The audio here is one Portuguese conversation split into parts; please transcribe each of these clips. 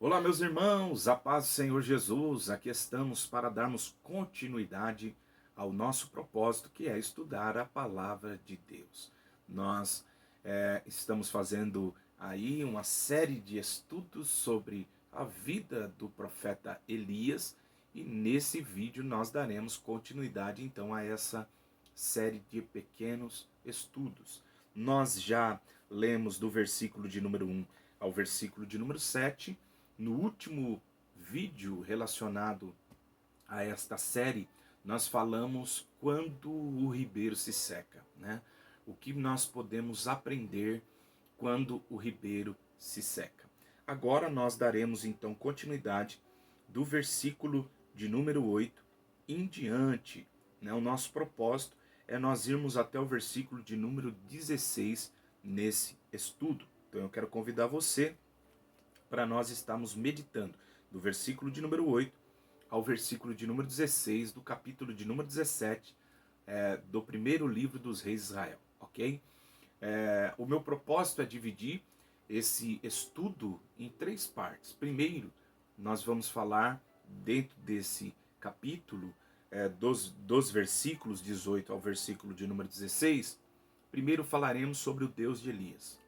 Olá, meus irmãos, a paz do Senhor Jesus. Aqui estamos para darmos continuidade ao nosso propósito, que é estudar a palavra de Deus. Nós estamos fazendo aí uma série de estudos sobre a vida do profeta Elias e nesse vídeo nós daremos continuidade então a essa série de pequenos estudos. Nós já lemos do versículo de número 1 ao versículo de número 7. No último vídeo relacionado a esta série, nós falamos quando o ribeiro se seca, né? O que nós podemos aprender quando o ribeiro se seca. Agora nós daremos então continuidade do versículo de número 8 em diante, né? O nosso propósito é nós irmos até o versículo de número 16 nesse estudo. Então eu quero convidar você para nós estarmos meditando do versículo de número 8 ao versículo de número 16 do capítulo de número 17 do primeiro livro dos reis de Israel, ok? O meu propósito é dividir esse estudo em três partes. Primeiro, nós vamos falar dentro desse capítulo, dos versículos 18 ao versículo de número 16. Primeiro falaremos sobre o Deus de Elias.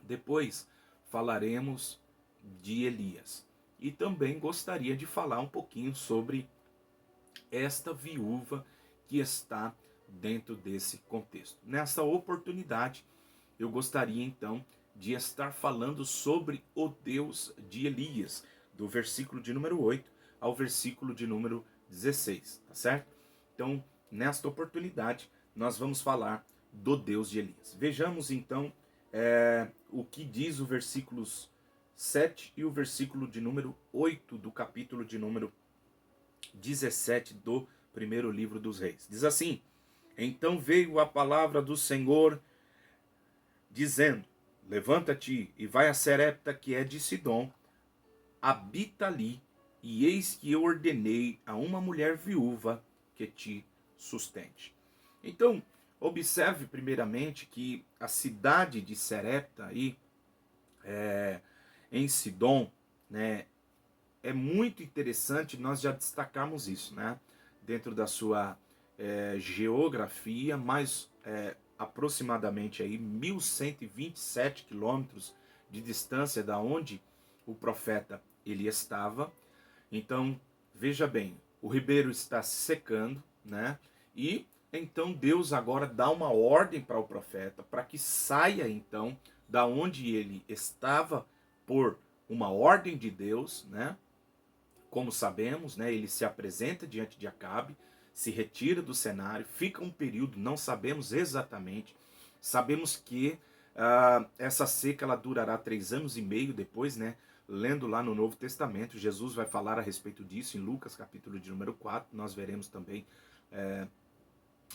Depois falaremos de Elias. E também gostaria de falar um pouquinho sobre esta viúva que está dentro desse contexto. Nessa oportunidade, eu gostaria então de estar falando sobre o Deus de Elias, do versículo de número 8 ao versículo de número 16, tá certo? Então, nesta oportunidade, nós vamos falar do Deus de Elias. Vejamos então o que diz o versículos 7 e o versículo de número 8 do capítulo de número 17 do primeiro livro dos reis. Diz assim: Então veio a palavra do Senhor, dizendo: Levanta-te e vai a Serepta, que é de Sidom, habita ali, e eis que eu ordenei a uma mulher viúva que te sustente. Então, observe primeiramente que a cidade de Serepta aí, em Sidom, né, é muito interessante nós já destacarmos isso, né, dentro da sua geografia, mais aproximadamente aí 1127 quilômetros de distância da onde o profeta ele estava. Então, veja bem, o ribeiro está se secando, né? E então Deus agora dá uma ordem para o profeta para que saia então da onde ele estava por uma ordem de Deus, né? Como sabemos, né, ele se apresenta diante de Acabe, se retira do cenário, fica um período, não sabemos exatamente. Sabemos que essa seca ela durará 3 anos e meio depois, né? Lendo lá no Novo Testamento, Jesus vai falar a respeito disso em Lucas, capítulo de número 4. Nós veremos também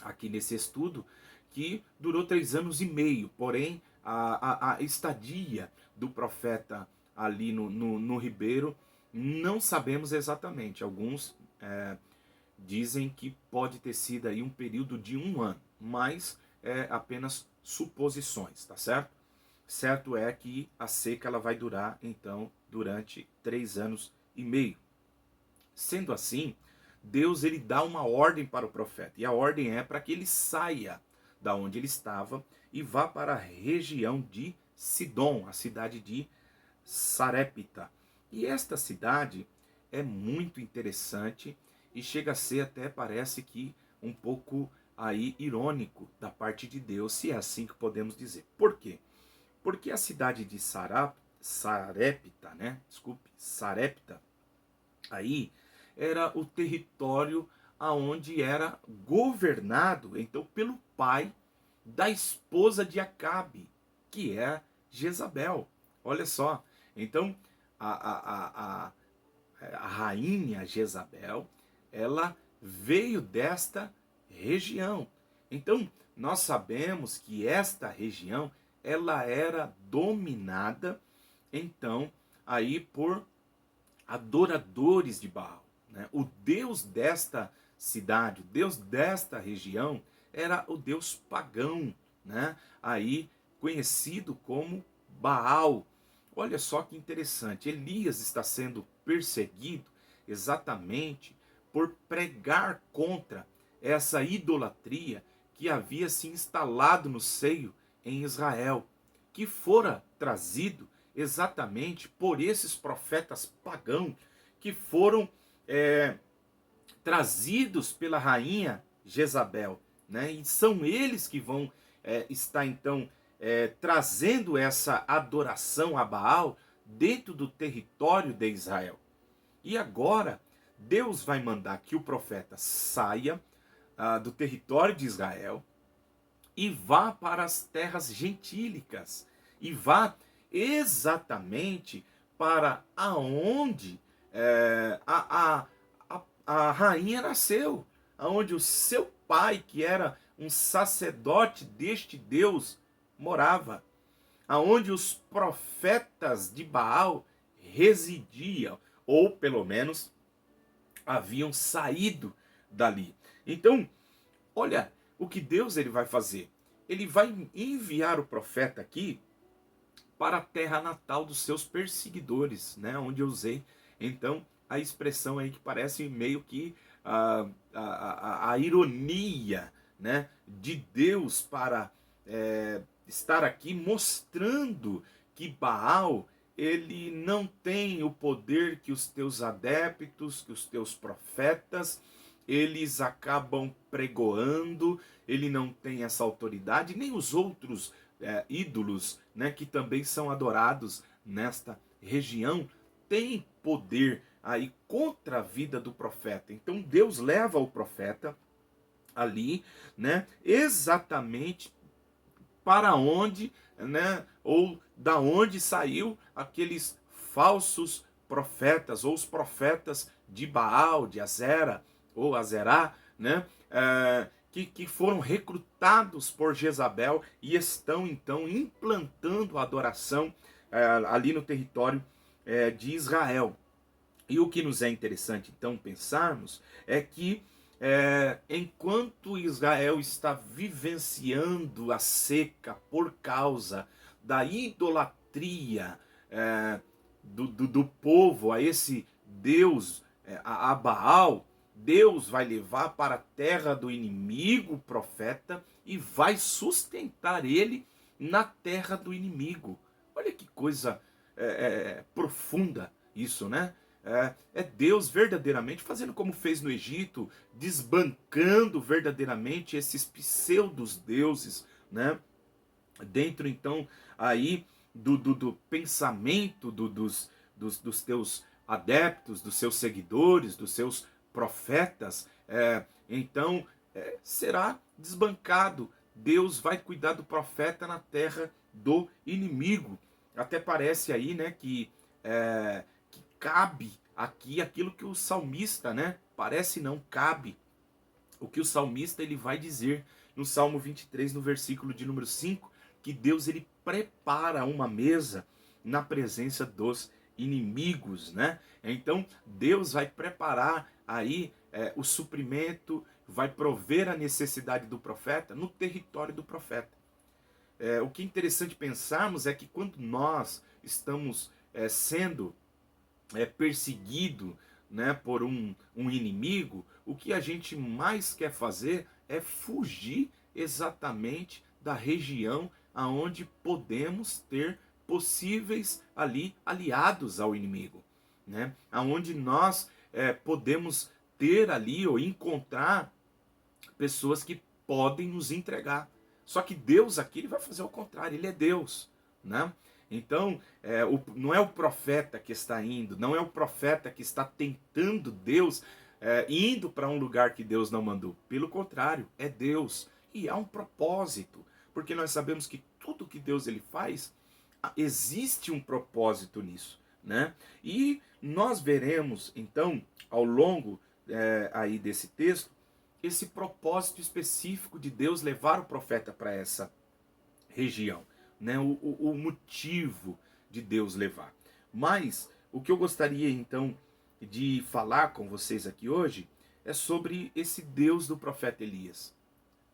aqui nesse estudo que durou 3 anos e meio. Porém, a estadia do profeta ali no ribeiro, não sabemos exatamente. Alguns dizem que pode ter sido aí um período de 1 ano, mas é apenas suposições, tá certo? Certo é que a seca ela vai durar, então, durante 3 anos e meio. Sendo assim, Deus ele dá uma ordem para o profeta, e a ordem é para que ele saia da onde ele estava e vá para a região de Sidom, a cidade de Sarepta. E esta cidade é muito interessante e chega a ser até, parece que, um pouco aí irônico da parte de Deus, se é assim que podemos dizer. Por quê? Porque a cidade de Sarepta, né? Desculpe, Sarepta, aí era o território aonde era governado então pelo pai da esposa de Acabe, que é Jezabel. Olha só, então a rainha Jezabel, ela veio desta região. Então, nós sabemos que esta região, ela era dominada, então, aí por adoradores de Baal, né? O Deus desta cidade, o Deus desta região, era o Deus pagão, né? Aí conhecido como Baal. Olha só que interessante, Elias está sendo perseguido exatamente por pregar contra essa idolatria que havia se instalado no seio em Israel, que fora trazido exatamente por esses profetas pagãos que foram trazidos pela rainha Jezabel, né? E são eles que vão estar então trazendo essa adoração a Baal dentro do território de Israel. E agora Deus vai mandar que o profeta saia do território de Israel e vá para as terras gentílicas e vá exatamente para aonde a rainha nasceu, aonde o seu pai, que era um sacerdote deste Deus, morava, aonde os profetas de Baal residiam, ou pelo menos haviam saído dali. Então, olha o que Deus ele vai fazer. Ele vai enviar o profeta aqui para a terra natal dos seus perseguidores, né? Onde eu usei então a expressão aí que parece meio que a ironia, né, de Deus para estar aqui mostrando que Baal ele não tem o poder que os teus adeptos, que os teus profetas, eles acabam pregoando, ele não tem essa autoridade, nem os outros ídolos, né, que também são adorados nesta região, têm poder aí contra a vida do profeta. Então Deus leva o profeta ali, né, exatamente para onde, né, ou da onde saiu aqueles falsos profetas, ou os profetas de Baal, de Azera, ou Azerá, né, que foram recrutados por Jezabel e estão então implantando a adoração ali no território de Israel. E o que nos é interessante então pensarmos é que enquanto Israel está vivenciando a seca por causa da idolatria do povo a esse Deus, a Baal, Deus vai levar para a terra do inimigo o profeta e vai sustentar ele na terra do inimigo. Olha que coisa profunda isso, né? É Deus verdadeiramente fazendo como fez no Egito, desbancando verdadeiramente esses pseudos deuses, né? Dentro então aí do pensamento dos teus adeptos, dos seus seguidores, dos seus profetas, então será desbancado. Deus vai cuidar do profeta na terra do inimigo. Até parece aí, né, que cabe aqui aquilo que o salmista, né? Parece não, cabe o que o salmista ele vai dizer no Salmo 23, no versículo de número 5, que Deus ele prepara uma mesa na presença dos inimigos, né? Então Deus vai preparar aí o suprimento, vai prover a necessidade do profeta no território do profeta. O que é interessante pensarmos é que quando nós estamos sendo perseguido, né, por um inimigo, o que a gente mais quer fazer é fugir exatamente da região aonde podemos ter possíveis ali aliados ao inimigo, né? Aonde nós podemos ter ali ou encontrar pessoas que podem nos entregar. Só que Deus aqui ele vai fazer o contrário, ele é Deus, né? Então, não é o profeta que está indo, não é o profeta que está tentando Deus, indo para um lugar que Deus não mandou. Pelo contrário, é Deus. E há um propósito, porque nós sabemos que tudo que Deus ele faz, existe um propósito nisso, né? E nós veremos, então, ao longo aí desse texto, esse propósito específico de Deus levar o profeta para essa região, né? O motivo de Deus levar. Mas o que eu gostaria então de falar com vocês aqui hoje é sobre esse Deus do profeta Elias,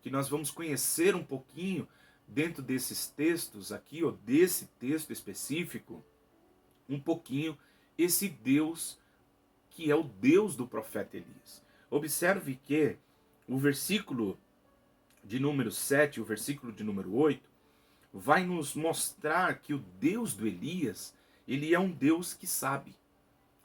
que nós vamos conhecer um pouquinho dentro desses textos aqui, ou desse texto específico, um pouquinho esse Deus que é o Deus do profeta Elias. Observe que o versículo de número 7, o versículo de número 8, vai nos mostrar que o Deus do Elias, ele é um Deus que sabe.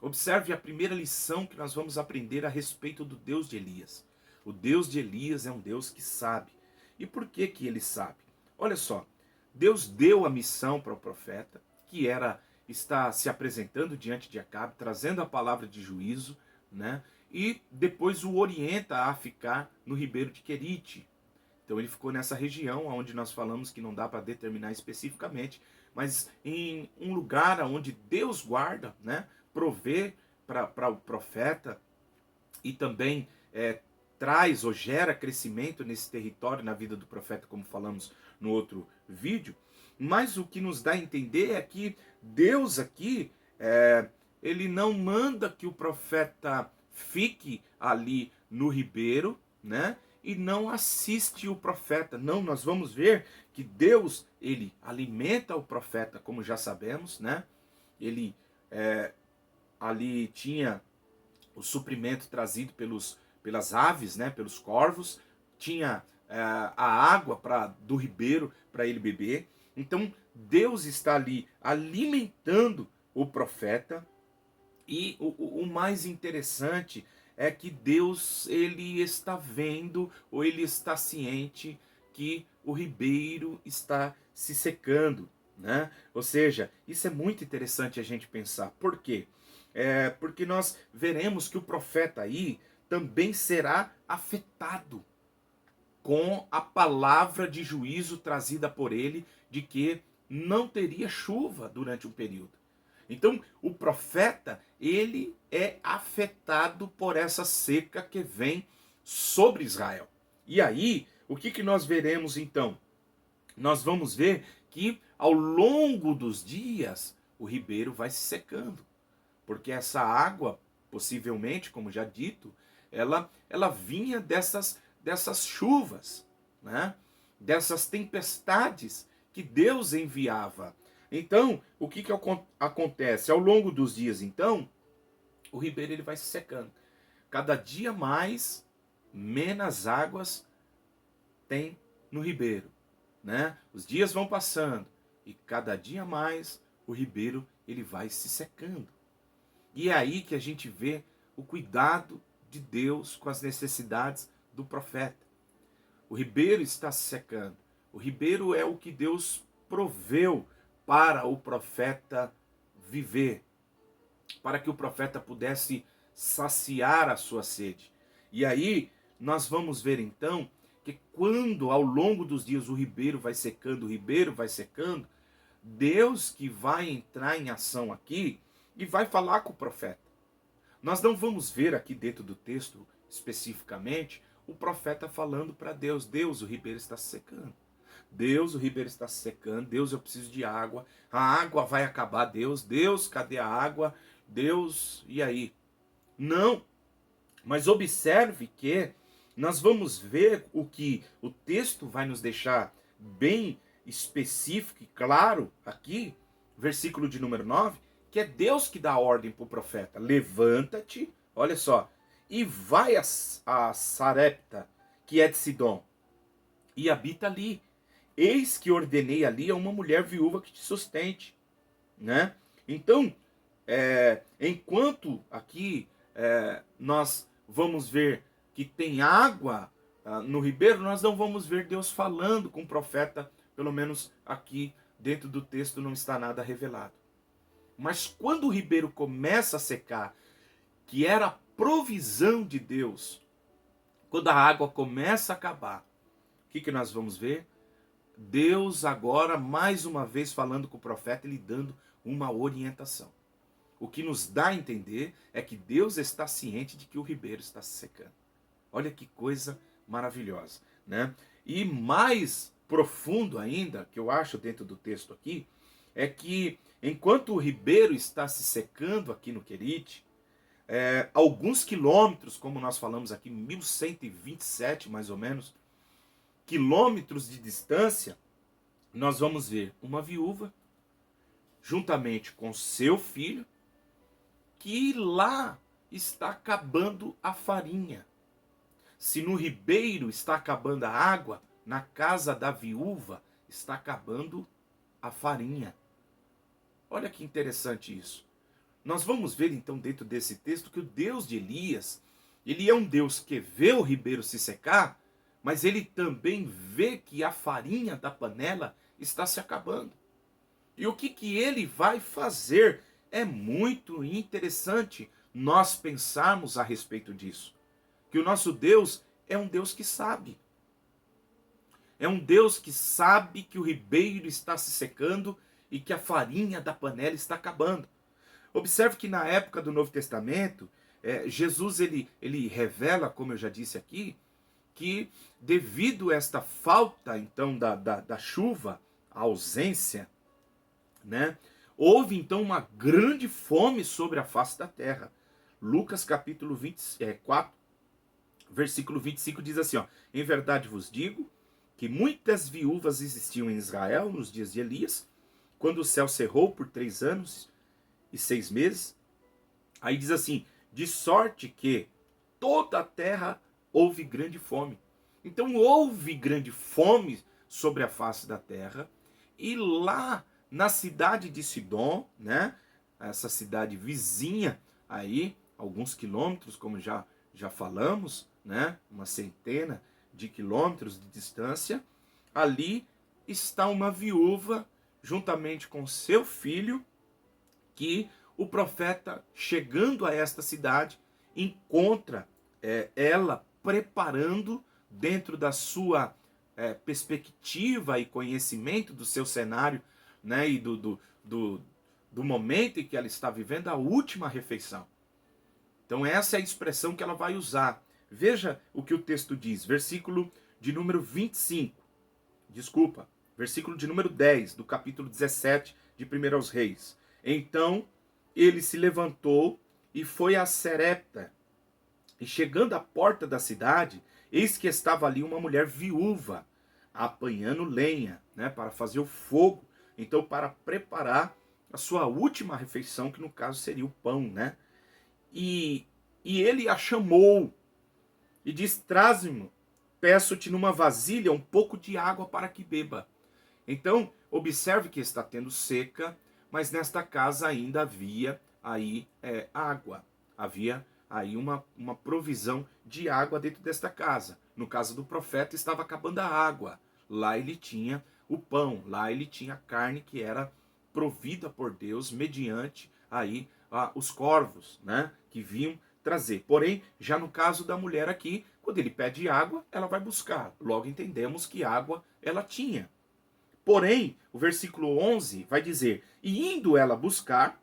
Observe a primeira lição que nós vamos aprender a respeito do Deus de Elias. O Deus de Elias é um Deus que sabe. E por que que ele sabe? Olha só, Deus deu a missão para o profeta, que era estar se apresentando diante de Acabe, trazendo a palavra de juízo, né? E depois o orienta a ficar no ribeiro de Querite. Então ele ficou nessa região onde nós falamos que não dá para determinar especificamente, mas em um lugar onde Deus guarda, né? Provê para o profeta e também traz ou gera crescimento nesse território na vida do profeta, como falamos no outro vídeo. Mas o que nos dá a entender é que Deus aqui, ele não manda que o profeta fique ali no ribeiro, né? E não assiste o profeta. Não, nós vamos ver que Deus, ele alimenta o profeta, como já sabemos, né? Ele ali tinha o suprimento trazido pelas aves, né? Pelos corvos, tinha a água do ribeiro para ele beber. Então Deus está ali alimentando o profeta. E o mais interessante é que Deus, ele está vendo, ou ele está ciente que o ribeiro está se secando, né? Ou seja, isso é muito interessante a gente pensar. Por quê? Porque nós veremos que o profeta aí também será afetado com a palavra de juízo trazida por ele, de que não teria chuva durante um período. Então, o profeta, ele é afetado por essa seca que vem sobre Israel. E aí, o que nós veremos então? Nós vamos ver que ao longo dos dias, o ribeiro vai se secando. Porque essa água, possivelmente, como já dito, ela vinha dessas chuvas, né? Dessas tempestades que Deus enviava. Então, o que acontece? Ao longo dos dias, então, o ribeiro ele vai se secando. Cada dia mais, menos águas tem no ribeiro, né? Os dias vão passando e cada dia mais o ribeiro ele vai se secando. E é aí que a gente vê o cuidado de Deus com as necessidades do profeta. O ribeiro está se secando. O ribeiro é o que Deus proveu para o profeta viver, para que o profeta pudesse saciar a sua sede. E aí nós vamos ver então que quando ao longo dos dias o ribeiro vai secando, Deus que vai entrar em ação aqui e vai falar com o profeta. Nós não vamos ver aqui dentro do texto especificamente o profeta falando para Deus: Deus, o ribeiro está se secando. Deus, o ribeiro está se secando. Deus, eu preciso de água. A água vai acabar. Deus, cadê a água? Deus, e aí? Não. Mas observe que nós vamos ver o que o texto vai nos deixar bem específico e claro aqui, versículo de número 9, que é Deus que dá a ordem para o profeta: levanta-te, olha só, e vai a Sarepta, que é de Sidom, e habita ali. Eis que ordenei ali a uma mulher viúva que te sustente, né? Então, enquanto aqui nós vamos ver que tem água no ribeiro, nós não vamos ver Deus falando com o profeta, pelo menos aqui dentro do texto não está nada revelado. Mas quando o ribeiro começa a secar, que era a provisão de Deus, quando a água começa a acabar, o que nós vamos ver? Deus agora, mais uma vez, falando com o profeta e lhe dando uma orientação. O que nos dá a entender é que Deus está ciente de que o ribeiro está se secando. Olha que coisa maravilhosa, né? E mais profundo ainda, que eu acho dentro do texto aqui, é que enquanto o ribeiro está se secando aqui no Querite, alguns quilômetros, como nós falamos aqui, 1127 mais ou menos, quilômetros de distância, nós vamos ver uma viúva juntamente com seu filho, que lá está acabando a farinha. Se no ribeiro está acabando a água, na casa da viúva está acabando a farinha. Olha que interessante isso. Nós vamos ver então dentro desse texto que o Deus de Elias, ele é um Deus que vê o ribeiro se secar, mas ele também vê que a farinha da panela está se acabando. E o que ele vai fazer? É muito interessante nós pensarmos a respeito disso. Que o nosso Deus é um Deus que sabe. É um Deus que sabe que o ribeiro está se secando e que a farinha da panela está acabando. Observe que na época do Novo Testamento, Jesus ele revela, como eu já disse aqui, que devido a esta falta então da chuva, a ausência, né, houve então uma grande fome sobre a face da terra. Lucas capítulo 24, versículo 25 diz assim, ó: em verdade vos digo que muitas viúvas existiam em Israel nos dias de Elias, quando o céu cerrou por 3 anos e 6 meses. Aí diz assim, de sorte que toda a terra houve grande fome. Então houve grande fome sobre a face da terra, e lá na cidade de Sidom, né, essa cidade vizinha aí, alguns quilômetros, como já falamos, né, uma centena de quilômetros de distância, ali está uma viúva juntamente com seu filho, que o profeta, chegando a esta cidade, encontra ela preparando, dentro da sua perspectiva e conhecimento do seu cenário, né, e do momento em que ela está vivendo, a última refeição. Então essa é a expressão que ela vai usar. Veja o que o texto diz, versículo de número 25, versículo de número 10, do capítulo 17 de 1 aos Reis. Então ele se levantou e foi a Serepta. E chegando à porta da cidade, eis que estava ali uma mulher viúva, apanhando lenha, né, para fazer o fogo. Então, para preparar a sua última refeição, que no caso seria o pão, né? E ele a chamou e disse: traze-me, peço-te numa vasilha um pouco de água para que beba. Então, observe que está tendo seca, mas nesta casa ainda havia aí água. Havia aí uma provisão de água dentro desta casa. No caso do profeta, estava acabando a água. Lá ele tinha o pão, lá ele tinha a carne que era provida por Deus mediante aí os corvos, né, que vinham trazer. Porém, já no caso da mulher aqui, quando ele pede água, ela vai buscar. Logo entendemos que água ela tinha. Porém, o versículo 11 vai dizer: e indo ela buscar,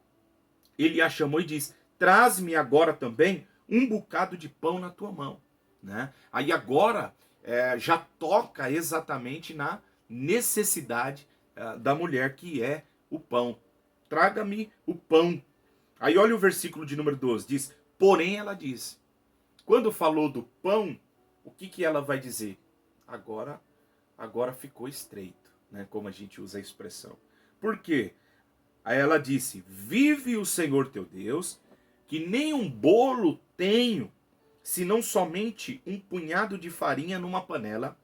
ele a chamou e diz: traz-me agora também um bocado de pão na tua mão. Né? Aí agora já toca exatamente na necessidade da mulher, que é o pão. Traga-me o pão. Aí olha o versículo de número 12, diz: porém ela disse. Quando falou do pão, o que ela vai dizer? Agora ficou estreito. Né, como a gente usa a expressão. Por quê? Aí ela disse: vive o Senhor teu Deus, que nem um bolo tenho, senão somente um punhado de farinha numa panela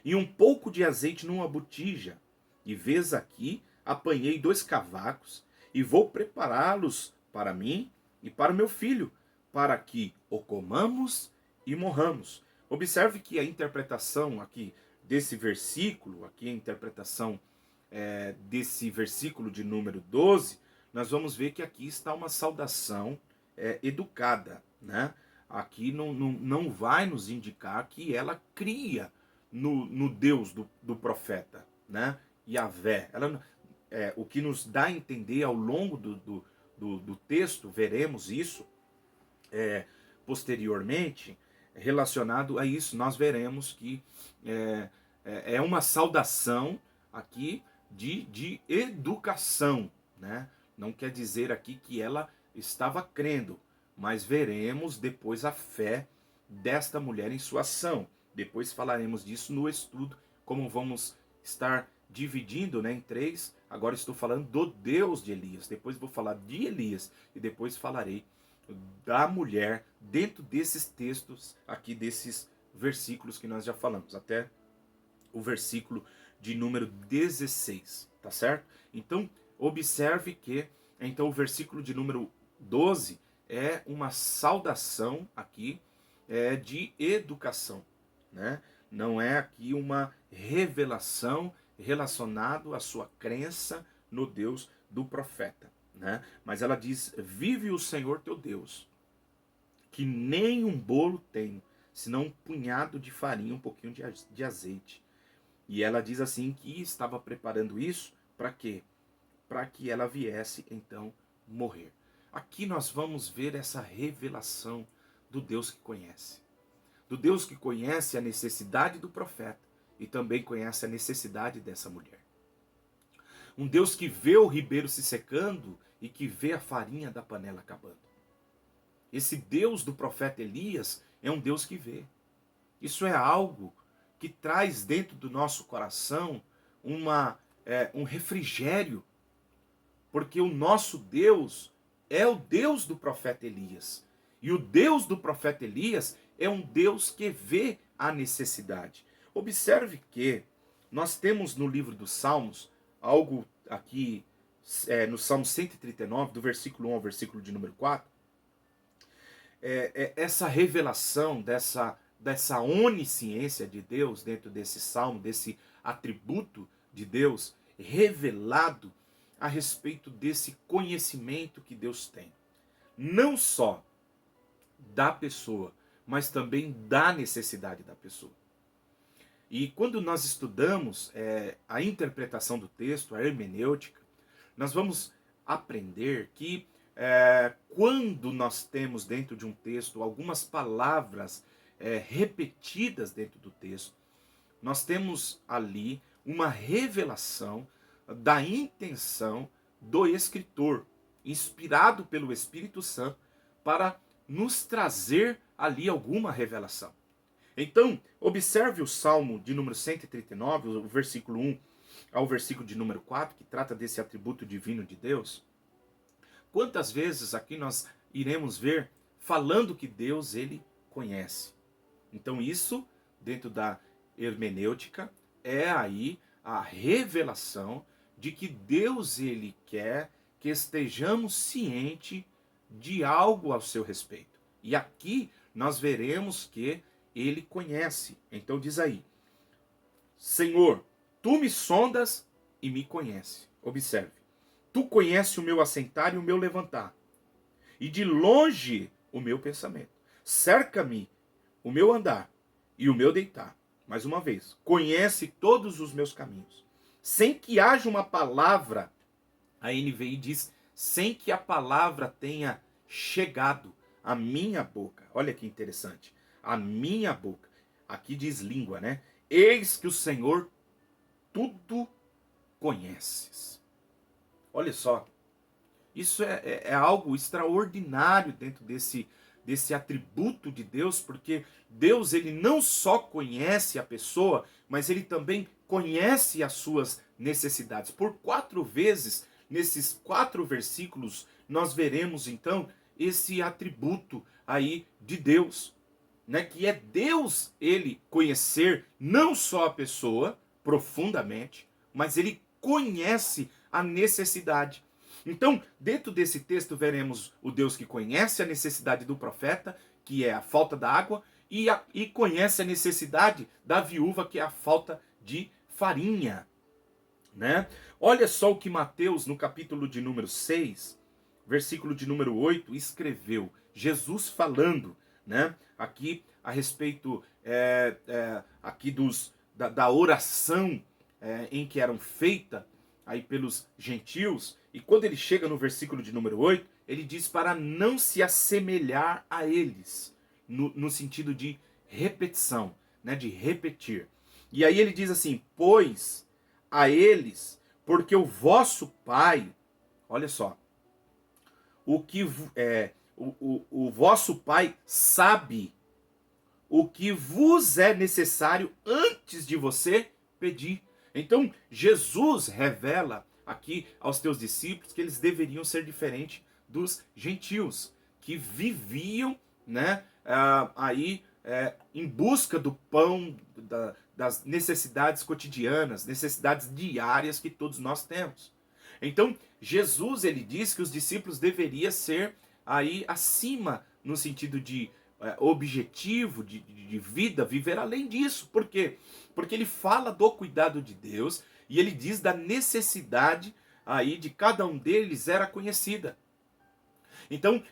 e um pouco de azeite numa botija. E vês aqui, apanhei 2 cavacos e vou prepará-los para mim e para o meu filho, para que o comamos e morramos. Observe que a interpretação aqui desse versículo, aqui a interpretação desse versículo de número 12, nós vamos ver que aqui está uma saudação educada, né? Aqui não vai nos indicar que ela cria no Deus do profeta, né? Yahvé. O que nos dá a entender ao longo do texto, veremos isso posteriormente, relacionado a isso, nós veremos que é uma saudação aqui de educação, né? Não quer dizer aqui que ela estava crendo, mas veremos depois a fé desta mulher em sua ação. Depois falaremos disso no estudo, como vamos estar dividindo, né, em 3 Agora estou falando do Deus de Elias. Depois vou falar de Elias e depois falarei da mulher dentro desses textos aqui, desses versículos que nós já falamos, até o versículo de número 16, tá certo? Então, observe que então o versículo de número 12 é uma saudação aqui de educação, né? Não é aqui uma revelação relacionado à sua crença no Deus do profeta, né? Mas ela diz: vive o Senhor teu Deus, que nem um bolo tenho, senão um punhado de farinha, um pouquinho de azeite. E ela diz assim que estava preparando isso para quê? Para que ela viesse então morrer. Aqui nós vamos ver essa revelação do Deus que conhece. Do Deus que conhece a necessidade do profeta e também conhece a necessidade dessa mulher. Um Deus que vê o ribeiro se secando e que vê a farinha da panela acabando. Esse Deus do profeta Elias é um Deus que vê. Isso é algo que traz dentro do nosso coração um refrigério, porque o nosso Deus é o Deus do profeta Elias. E o Deus do profeta Elias é um Deus que vê a necessidade. Observe que nós temos no livro dos Salmos, algo aqui no Salmo 139, do versículo 1 ao versículo de número 4, essa revelação dessa onisciência de Deus dentro desse salmo, desse atributo de Deus revelado a respeito desse conhecimento que Deus tem. Não só da pessoa, mas também da necessidade da pessoa. E quando nós estudamos a interpretação do texto, a hermenêutica, nós vamos aprender que quando nós temos dentro de um texto algumas palavras repetidas dentro do texto, nós temos ali uma revelação da intenção do escritor, inspirado pelo Espírito Santo, para nos trazer ali alguma revelação. Então, observe o Salmo de número 139, o versículo 1 ao versículo de número 4, que trata desse atributo divino de Deus. Quantas vezes aqui nós iremos ver falando que Deus, ele conhece. Então isso, dentro da hermenêutica, é aí a revelação de que Deus, ele quer que estejamos cientes de algo ao seu respeito. E aqui nós veremos que ele conhece. Então diz aí: Senhor, tu me sondas e me conhece. Observe. Tu conheces o meu assentar e o meu levantar, e de longe o meu pensamento. Cerca-me o meu andar e o meu deitar. Mais uma vez, conhece todos os meus caminhos. Sem que haja uma palavra, a NVI diz, sem que a palavra tenha chegado à minha boca. Olha que interessante. A minha boca. Aqui diz língua, né? Eis que o Senhor tudo conheces. Olha só, isso é algo extraordinário dentro desse atributo de Deus, porque Deus, ele não só conhece a pessoa, mas ele também conhece as suas necessidades. Por 4 vezes, nesses 4 versículos, nós veremos então esse atributo aí de Deus, né? Que é Deus, ele conhecer não só a pessoa profundamente, mas ele conhece a necessidade. Então, dentro desse texto, veremos o Deus que conhece a necessidade do profeta, que é a falta da água, e conhece a necessidade da viúva, que é a falta de farinha, né? Olha só o que Mateus, no capítulo de número 6, versículo de número 8, escreveu. Jesus falando, né? Aqui a respeito aqui da oração em que eram feita aí pelos gentios, e quando ele chega no versículo de número 8, ele diz para não se assemelhar a eles, no sentido de repetição, né, de repetir. E aí ele diz assim: pois a eles, porque o vosso Pai, olha só, o vosso Pai sabe o que vos é necessário antes de você pedir. Então, Jesus revela aqui aos teus discípulos que eles deveriam ser diferentes dos gentios, que viviam, né, em busca do pão, das necessidades cotidianas, necessidades diárias que todos nós temos. Então, Jesus, ele diz que os discípulos deveriam ser aí acima, no sentido de objetivo, de vida, viver além disso. Por quê? Porque ele fala do cuidado de Deus e ele diz da necessidade aí de cada um deles era conhecida. Então,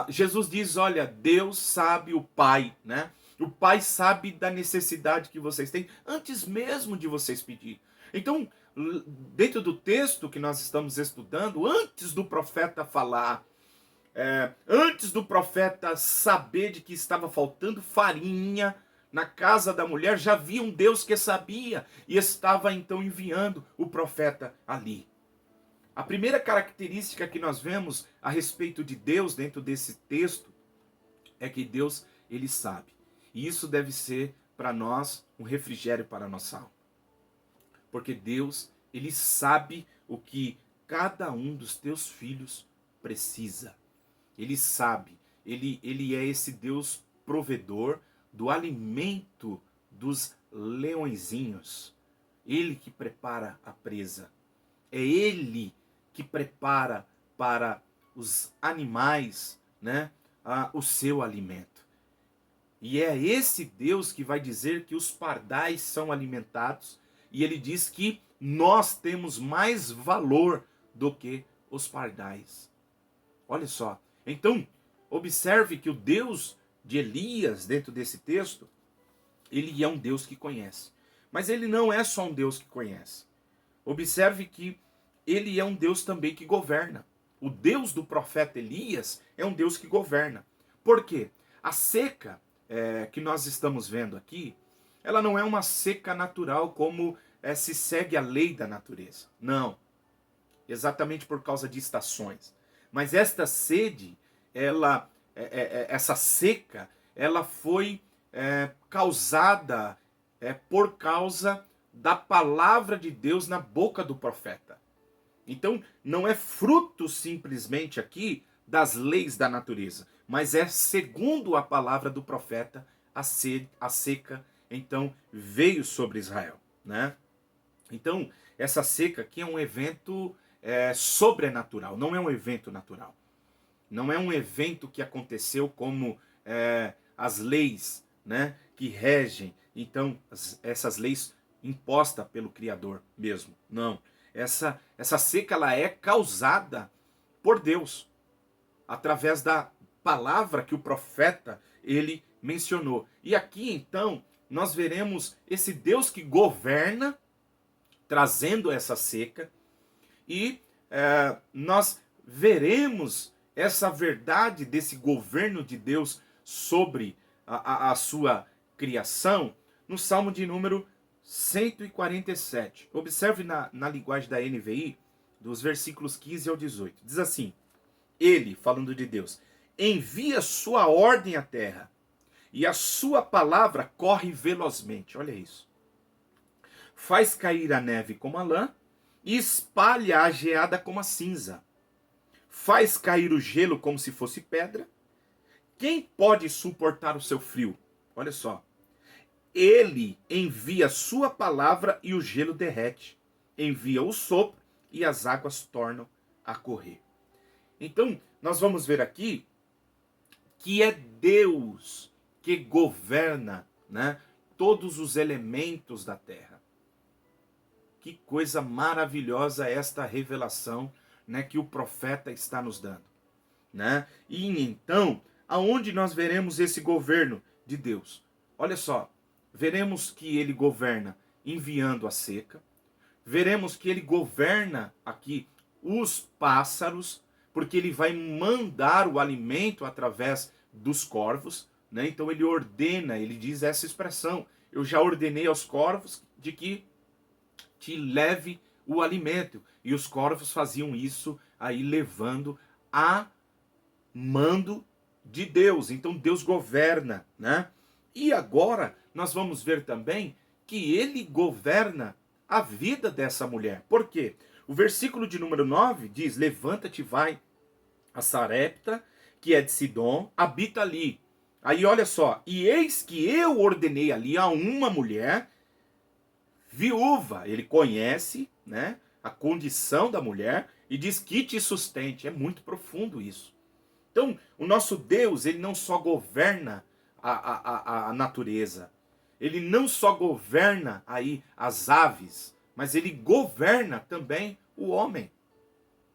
Jesus diz, olha, Deus sabe, o Pai, né? O Pai sabe da necessidade que vocês têm antes mesmo de vocês pedir. Então, dentro do texto que nós estamos estudando, antes do profeta falar, antes do profeta saber de que estava faltando farinha na casa da mulher, já havia um Deus que sabia e estava então enviando o profeta ali. A primeira característica que nós vemos a respeito de Deus dentro desse texto é que Deus, ele sabe. E isso deve ser para nós um refrigério para a nossa alma. Porque Deus, ele sabe o que cada um dos teus filhos precisa. Ele sabe, ele é esse Deus provedor do alimento dos leõezinhos. Ele que prepara a presa. É ele que prepara para os animais, né, o seu alimento. E é esse Deus que vai dizer que os pardais são alimentados, e ele diz que nós temos mais valor do que os pardais. Olha só. Então, observe que o Deus de Elias, dentro desse texto, ele é um Deus que conhece. Mas ele não é só um Deus que conhece. Observe que ele é um Deus também que governa. O Deus do profeta Elias é um Deus que governa. Por quê? A seca que nós estamos vendo aqui, ela não é uma seca natural como se segue a lei da natureza. Não. Exatamente por causa de estações. Mas esta sede, essa seca, ela foi causada por causa da palavra de Deus na boca do profeta. Então, não é fruto simplesmente aqui das leis da natureza, mas é segundo a palavra do profeta, a seca, então, veio sobre Israel, né? Então, essa seca aqui é um evento sobrenatural, não é um evento natural. Não é um evento que aconteceu como as leis, né, que regem, então, essas leis impostas pelo Criador mesmo. Não. Essa seca, ela é causada por Deus, através da palavra que o profeta, ele mencionou. E aqui, então, nós veremos esse Deus que governa, trazendo essa seca, e nós veremos essa verdade desse governo de Deus sobre a sua criação no Salmo de número 147. Observe na linguagem da NVI, dos versículos 15 ao 18. Diz assim, ele, falando de Deus, envia sua ordem à terra, e a sua palavra corre velozmente. Olha isso. Faz cair a neve como a lã, e espalha a geada como a cinza. Faz cair o gelo como se fosse pedra. Quem pode suportar o seu frio? Olha só. Ele envia sua palavra e o gelo derrete. Envia o sopro e as águas tornam a correr. Então, nós vamos ver aqui que é Deus que governa, né, todos os elementos da terra. Que coisa maravilhosa esta revelação, né, que o profeta está nos dando, né? E então, aonde nós veremos esse governo de Deus? Olha só, veremos que ele governa enviando a seca, veremos que ele governa aqui os pássaros, porque ele vai mandar o alimento através dos corvos, né? Então ele ordena, ele diz essa expressão, eu já ordenei aos corvos de que te leve o alimento. E os corvos faziam isso aí levando a mando de Deus. Então Deus governa, né? E agora nós vamos ver também que ele governa a vida dessa mulher. Por quê? O versículo de número 9 diz: levanta-te, vai a Sarepta, que é de Sidom, habita ali. Aí olha só, e eis que eu ordenei ali a uma mulher viúva. Ele conhece, né, a condição da mulher e diz que te sustente. É muito profundo isso. Então, o nosso Deus, ele não só governa a natureza, ele não só governa aí as aves, mas ele governa também o homem.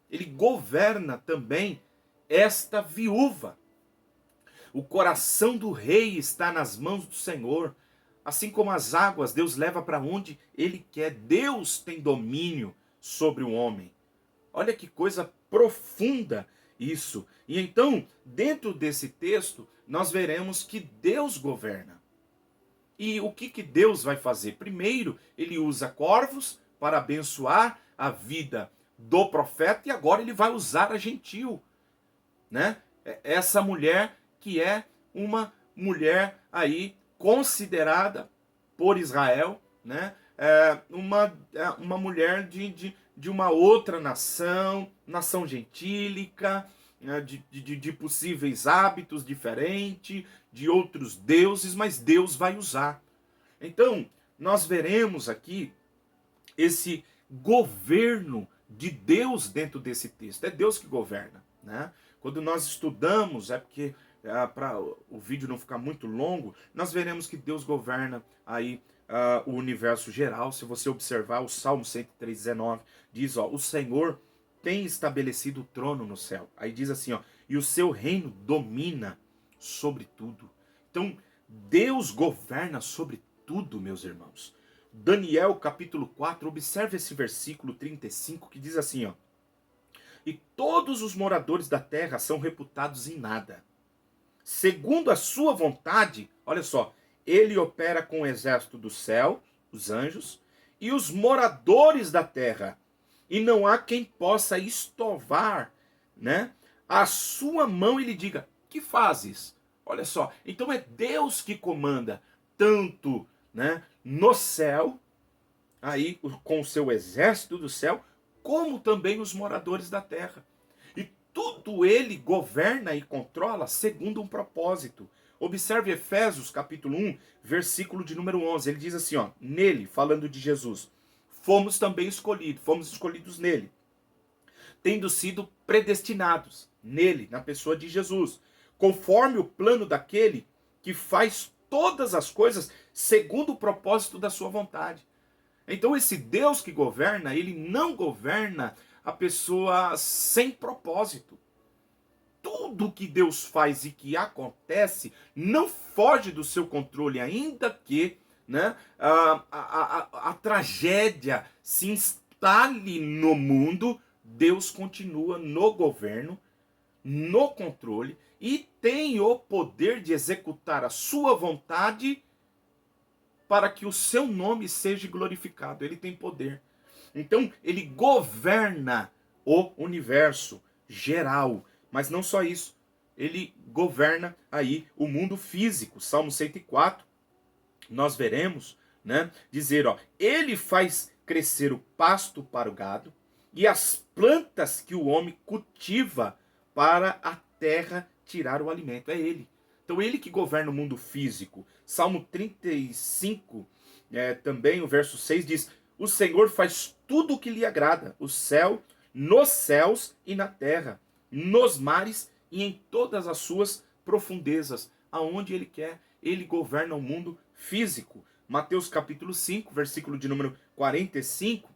Ele governa também esta viúva. O coração do rei está nas mãos do Senhor. Assim como as águas, Deus leva para onde Ele quer. Deus tem domínio sobre o homem. Olha que coisa profunda isso. E então, dentro desse texto, nós veremos que Deus governa. E o que Deus vai fazer? Primeiro, Ele usa corvos para abençoar a vida do profeta, e agora Ele vai usar a gentil, né? Essa mulher que é uma mulher aí considerada por Israel, né? Uma mulher de uma outra nação, nação gentílica, né? De possíveis hábitos diferentes, de outros deuses, mas Deus vai usar. Então, nós veremos aqui esse governo de Deus dentro desse texto. É Deus que governa, né? Quando nós estudamos, porque para o vídeo não ficar muito longo, nós veremos que Deus governa aí o universo geral. Se você observar o Salmo 103:19, diz, ó, o Senhor tem estabelecido o trono no céu. Aí diz assim, ó, e o seu reino domina sobre tudo. Então, Deus governa sobre tudo, meus irmãos. Daniel capítulo 4, observe esse versículo 35 que diz assim, ó, e todos os moradores da terra são reputados em nada. Segundo a sua vontade, olha só, ele opera com o exército do céu, os anjos, e os moradores da terra. E não há quem possa estovar, né, a sua mão e lhe diga, que fazes? Olha só, então é Deus que comanda, tanto, né, no céu, aí com o seu exército do céu, como também os moradores da terra. E tudo ele governa e controla segundo um propósito. Observe Efésios capítulo 1, versículo de número 11. Ele diz assim, ó, nele, falando de Jesus, fomos escolhidos nele, tendo sido predestinados nele, na pessoa de Jesus, conforme o plano daquele que faz todas as coisas segundo o propósito da sua vontade. Então esse Deus que governa, ele não governa a pessoa sem propósito. Tudo que Deus faz e que acontece não foge do seu controle, ainda que, né, a tragédia se instale no mundo, Deus continua no governo, no controle e tem o poder de executar a sua vontade para que o seu nome seja glorificado. Ele tem poder. Então, ele governa o universo geral. Mas não só isso. Ele governa aí o mundo físico. Salmo 104, nós veremos, né, dizer, ó, ele faz crescer o pasto para o gado e as plantas que o homem cultiva para a terra tirar o alimento. É ele. Então ele que governa o mundo físico. Salmo 35, também o verso 6 diz, o Senhor faz tudo o que lhe agrada, o céu, nos céus e na terra, nos mares e em todas as suas profundezas, aonde ele quer. Ele governa o mundo físico. Mateus capítulo 5, versículo de número 45,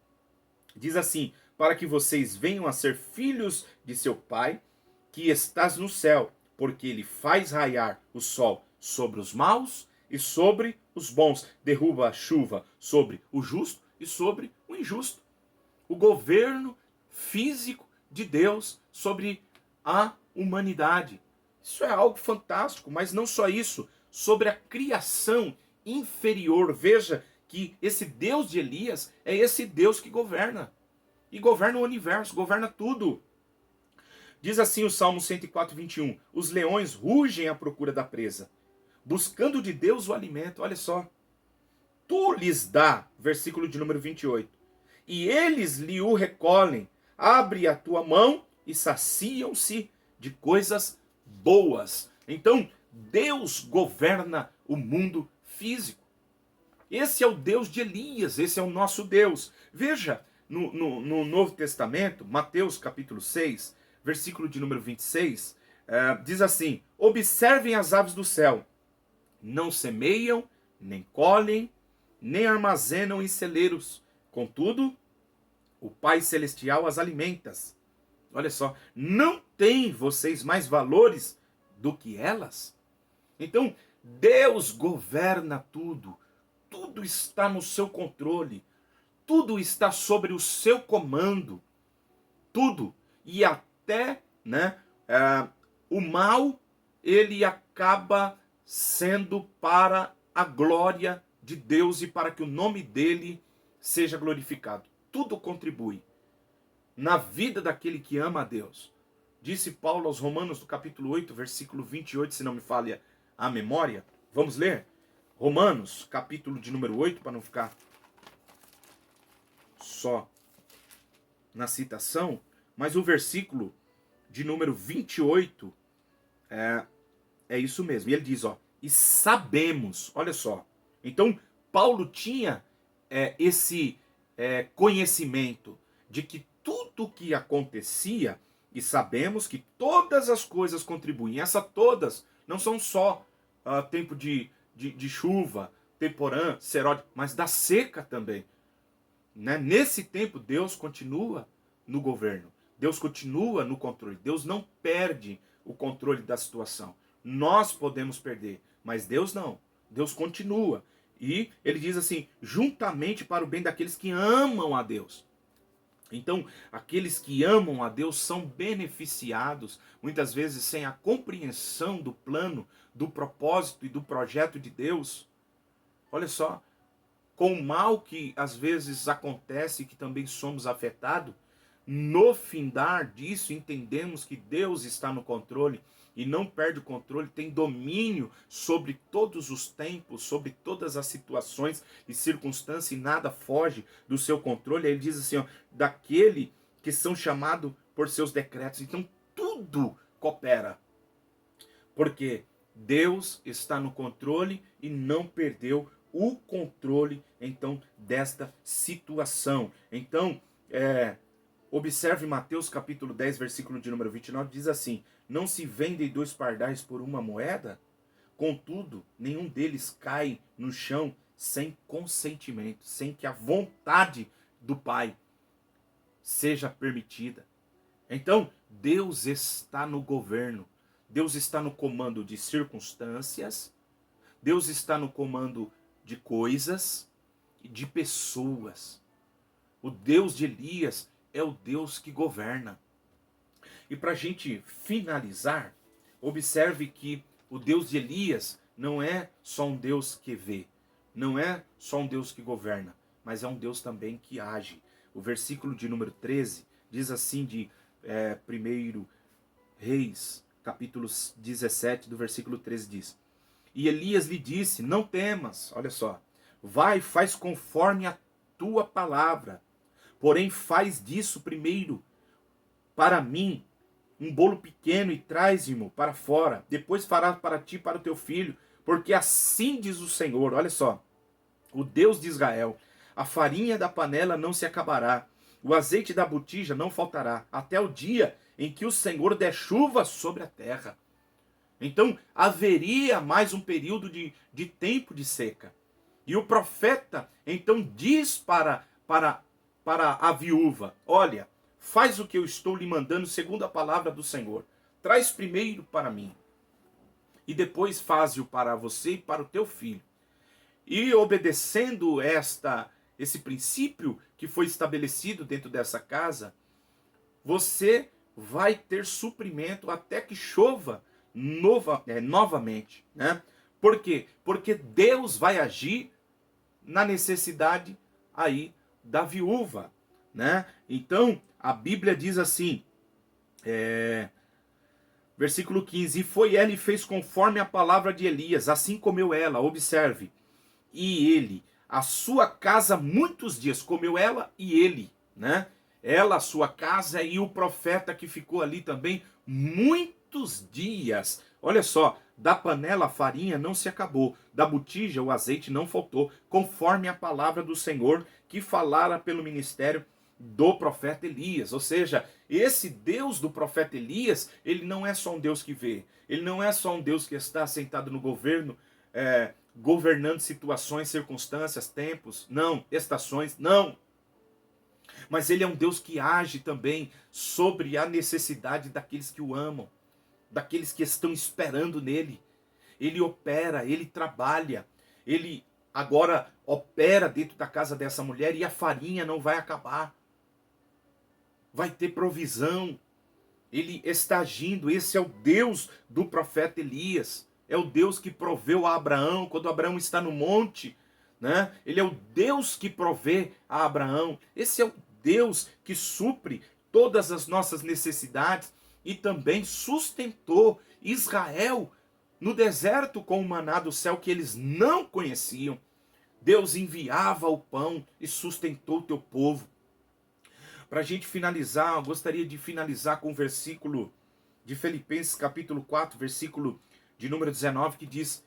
diz assim, para que vocês venham a ser filhos de seu Pai, que estás no céu, porque ele faz raiar o sol sobre os maus e sobre os bons, derruba a chuva sobre o justo e sobre o injusto. O governo físico de Deus sobre a humanidade. Isso é algo fantástico, mas não só isso, sobre a criação inferior. Veja que esse Deus de Elias é esse Deus que governa. E governa o universo, governa tudo. Diz assim o Salmo 104, 21. Os leões rugem à procura da presa, buscando de Deus o alimento. Olha só. Tu lhes dá, versículo de número 28. e eles lhe o recolhem. Abre a tua mão e saciam-se de coisas boas. Então, Deus governa o mundo físico. Esse é o Deus de Elias, esse é o nosso Deus. Veja, no Novo Testamento, Mateus capítulo 6, versículo de número 26, diz assim: observem as aves do céu, não semeiam, nem colhem, nem armazenam em celeiros, contudo, o Pai Celestial as alimenta. Olha só, não tem vocês mais valores do que elas? Então, Deus governa tudo, tudo está no seu controle, tudo está sobre o seu comando, tudo, e até, o mal, ele acaba sendo para a glória de Deus e para que o nome dele seja glorificado. Tudo contribui na vida daquele que ama a Deus. Disse Paulo aos Romanos, no capítulo 8, versículo 28, se não me falha a memória. Vamos ler? Romanos, capítulo de número 8, para não ficar só na citação, mas o versículo de número 28 é isso mesmo. E ele diz, e sabemos, olha só. Então, Paulo tinha esse conhecimento de que tudo que acontecia, e sabemos que todas as coisas contribuem. Essa todas não são só tempo de chuva, temporã, seródio, mas da seca também. Né? Nesse tempo, Deus continua no governo. Deus continua no controle. Deus não perde o controle da situação. Nós podemos perder, mas Deus não. Deus continua. E ele diz assim, juntamente para o bem daqueles que amam a Deus. Então, aqueles que amam a Deus são beneficiados, muitas vezes sem a compreensão do plano, do propósito e do projeto de Deus. Olha só, com o mal que às vezes acontece, que também somos afetados, no findar disso entendemos que Deus está no controle e não perde o controle, tem domínio sobre todos os tempos, sobre todas as situações e circunstâncias, e nada foge do seu controle. Aí ele diz assim, daquele que são chamados por seus decretos. Então tudo coopera, porque Deus está no controle e não perdeu o controle, então, desta situação. Então, observe Mateus capítulo 10, versículo de número 29, diz assim, não se vendem 2 pardais por uma moeda? Contudo, nenhum deles cai no chão sem consentimento, sem que a vontade do Pai seja permitida. Então, Deus está no governo, Deus está no comando de circunstâncias, Deus está no comando de coisas e de pessoas. O Deus de Elias é o Deus que governa. E para a gente finalizar, observe que o Deus de Elias não é só um Deus que vê, não é só um Deus que governa, mas é um Deus também que age. O versículo de número 13 diz assim de 1 Reis, capítulo 17, do versículo 13 diz, e Elias lhe disse, não temas, olha só, vai, faz conforme a tua palavra, porém faz disso primeiro para mim um bolo pequeno e traz-me para fora, depois farás para ti e para o teu filho, porque assim diz o Senhor, olha só, o Deus de Israel, a farinha da panela não se acabará, o azeite da botija não faltará, até o dia em que o Senhor der chuva sobre a terra. Então haveria mais um período de tempo de seca. E o profeta então diz para a viúva, olha, faz o que eu estou lhe mandando segundo a palavra do Senhor. Traz primeiro para mim. E depois faze-o para você e para o teu filho. E obedecendo esse princípio que foi estabelecido dentro dessa casa, você vai ter suprimento até que chova novamente. Né? Por quê? Porque Deus vai agir na necessidade aí da viúva. Né? Então, a Bíblia diz assim, versículo 15, e foi ela e fez conforme a palavra de Elias, assim comeu ela, observe, e ele a sua casa muitos dias, comeu ela e ele, né? Ela, a sua casa e o profeta que ficou ali também muitos dias. Olha só, da panela a farinha não se acabou, da botija o azeite não faltou, conforme a palavra do Senhor que falara pelo ministério do profeta Elias. Ou seja, esse Deus do profeta Elias, ele não é só um Deus que vê, ele não é só um Deus que está sentado no governo, governando situações, circunstâncias, tempos, não, estações, não. Mas ele é um Deus que age também sobre a necessidade daqueles que o amam, daqueles que estão esperando nele. Ele opera, ele trabalha, ele agora opera dentro da casa dessa mulher e a farinha não vai acabar. Vai ter provisão. Ele está agindo. Esse é o Deus do profeta Elias. É o Deus que proveu a Abraão quando Abraão está no monte, né? Ele é o Deus que provê a Abraão. Esse é o Deus que supre todas as nossas necessidades e também sustentou Israel no deserto com o maná do céu que eles não conheciam. Deus enviava o pão e sustentou o teu povo. Para a gente finalizar, eu gostaria de finalizar com o versículo de Filipenses capítulo 4, versículo de número 19, que diz: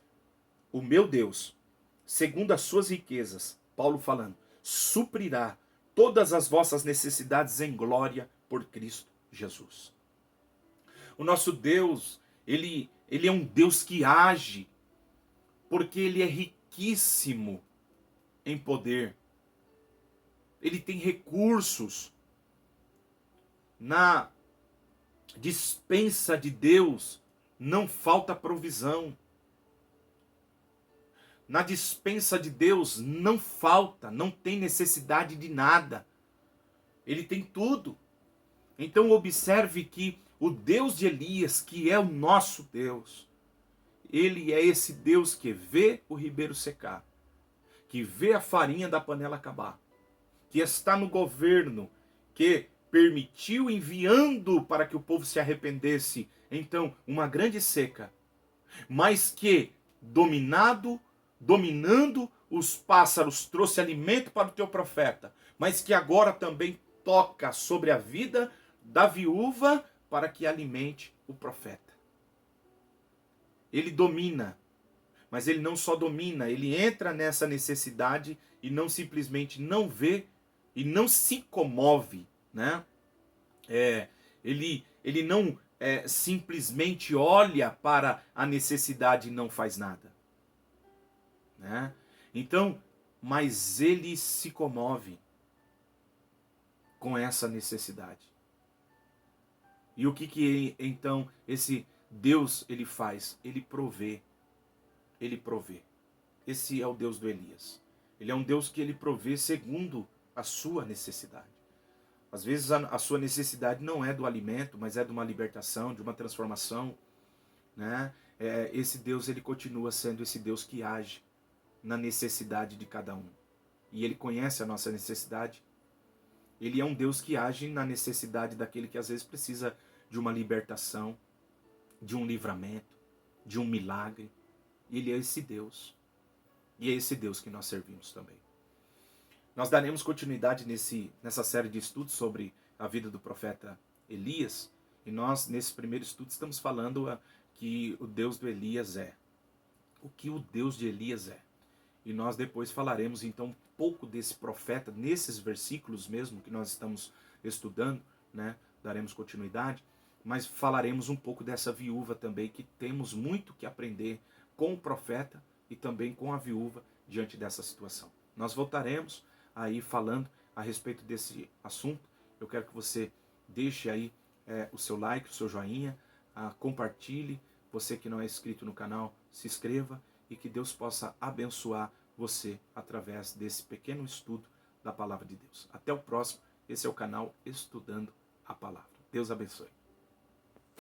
o meu Deus, segundo as suas riquezas, Paulo falando, suprirá todas as vossas necessidades em glória por Cristo Jesus. O nosso Deus, ele é um Deus que age, porque ele é riquíssimo em poder. Ele tem recursos. Na despensa de Deus não falta provisão. Na despensa de Deus não falta, não tem necessidade de nada. Ele tem tudo. Então observe que o Deus de Elias, que é o nosso Deus, ele é esse Deus que vê o ribeiro secar, que vê a farinha da panela acabar, que está no governo, que permitiu enviando para que o povo se arrependesse, então, uma grande seca, mas que, dominando os pássaros, trouxe alimento para o teu profeta, mas que agora também toca sobre a vida da viúva para que alimente o profeta. Ele domina, mas ele não só domina, ele entra nessa necessidade e não simplesmente não vê e não se comove, né? Ele não simplesmente olha para a necessidade e não faz nada, né? Então, mas ele se comove com essa necessidade. E o que então esse Deus ele faz? Ele provê. Ele provê. Esse é o Deus do Elias. Ele é um Deus que ele provê segundo a sua necessidade. Às vezes a sua necessidade não é do alimento, mas é de uma libertação, de uma transformação, né? Esse Deus ele continua sendo esse Deus que age na necessidade de cada um. E ele conhece a nossa necessidade. Ele é um Deus que age na necessidade daquele que às vezes precisa de uma libertação, de um livramento, de um milagre. Ele é esse Deus. E é esse Deus que nós servimos também. Nós daremos continuidade nessa série de estudos sobre a vida do profeta Elias. E nós, nesse primeiro estudo, estamos falando que o Deus do Elias é. O que o Deus de Elias é. E nós depois falaremos então um pouco desse profeta, nesses versículos mesmo que nós estamos estudando, né? Daremos continuidade. Mas falaremos um pouco dessa viúva também, que temos muito que aprender com o profeta e também com a viúva diante dessa situação. Nós voltaremos aí falando a respeito desse assunto. Eu quero que você deixe aí o seu like, o seu joinha, compartilhe. Você que não é inscrito no canal, se inscreva e que Deus possa abençoar você através desse pequeno estudo da Palavra de Deus. Até o próximo. Esse é o canal Estudando a Palavra. Deus abençoe.